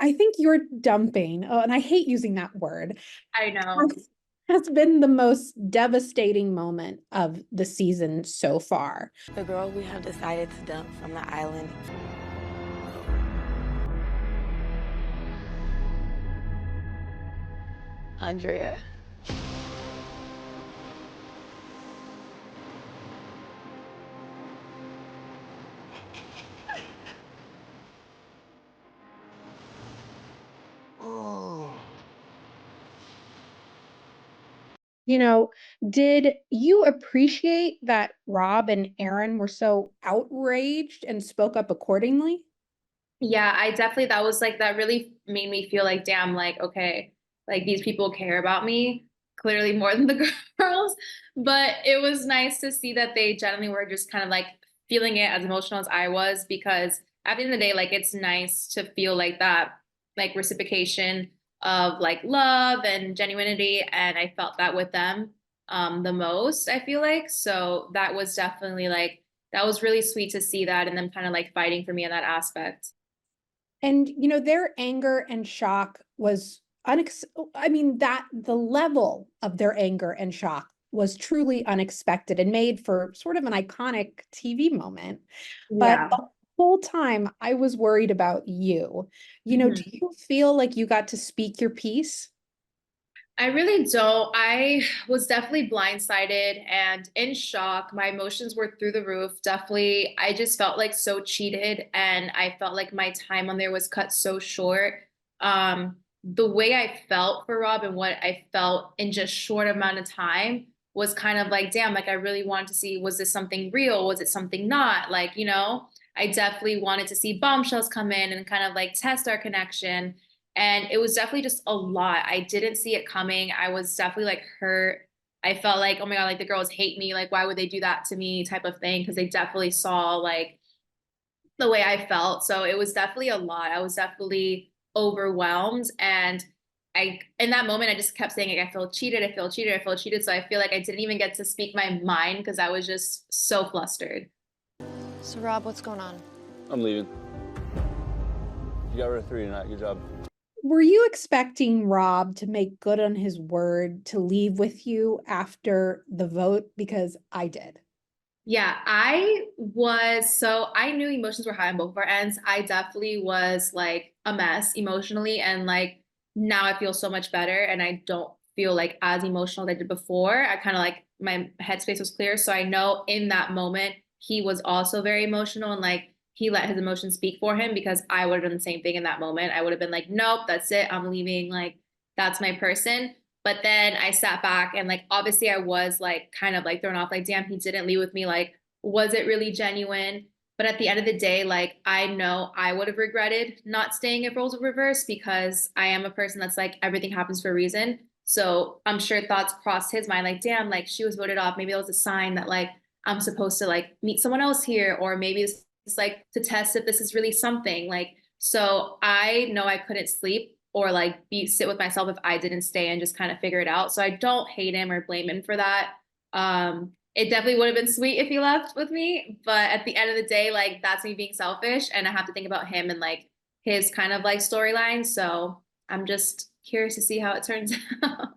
I think your dumping, oh, and I hate using that word, I know. has been the most devastating moment of the season so far. The girl we have decided to dump from the island. Andrea. You know, did you appreciate that Rob and Aaron were so outraged and spoke up accordingly? Yeah, I definitely, that was like, that really made me feel like, damn, like, okay, like these people care about me clearly more than the girls. But it was nice to see that they generally were just kind of like feeling it as emotional as I was, because at the end of the day, like, it's nice to feel like that, like reciprocation of like love and genuinity. And I felt that with them the most, I feel like. So that was definitely like, that was really sweet to see that, and them kind of like fighting for me in that aspect. And, their anger and shock was I mean, that the level of their anger and shock was truly unexpected and made for sort of an iconic TV moment. But Yeah. the whole time I was worried about you. Do Mhm. you feel like you got to speak your piece? I really don't. I was definitely blindsided and in shock. My emotions were through the roof. Definitely, I just felt like so cheated, and I felt like my time on there was cut so short. The way I felt for Rob and what I felt in just short amount of time was kind of like, damn, like I really wanted to see, was this something real? Was it something not? Like, I definitely wanted to see bombshells come in and kind of like test our connection. And it was definitely just a lot. I didn't see it coming. I was definitely like hurt. I felt like, oh my God, like the girls hate me. Like, why would they do that to me type of thing? Because they definitely saw like the way I felt. So it was definitely a lot. I was definitely overwhelmed. And in that moment, I just kept saying, like, I feel cheated. I feel cheated. I feel cheated. So I feel like I didn't even get to speak my mind because I was just so flustered. So Rob, what's going on? I'm leaving. You got rid of three tonight. Good job. Were you expecting Rob to make good on his word to leave with you after the vote? Because I did. Yeah, I was, so I knew emotions were high on both of our ends. I definitely was like a mess emotionally, and like now I feel so much better and I don't feel like as emotional as I did before. I kind of like my headspace was clear. So I know in that moment he was also very emotional, and like he let his emotions speak for him, because I would have done the same thing in that moment. I would have been like, nope, that's it. I'm leaving. Like that's my person. But then I sat back and like obviously I was like kind of like thrown off, like, damn, he didn't leave with me. Like, was it really genuine? But at the end of the day, like I know I would have regretted not staying if roles were reversed, because I am a person that's like everything happens for a reason. So I'm sure thoughts crossed his mind, like, damn, like she was voted off. Maybe it was a sign that like I'm supposed to like meet someone else here, or maybe it's like to test if this is really something. Like, so I know I couldn't sleep or like be sit with myself if I didn't stay and just kind of figure it out. So I don't hate him or blame him for that. It definitely would have been sweet if he left with me, but at the end of the day, like that's me being selfish, and I have to think about him and like his kind of like storyline. So I'm just curious to see how it turns out.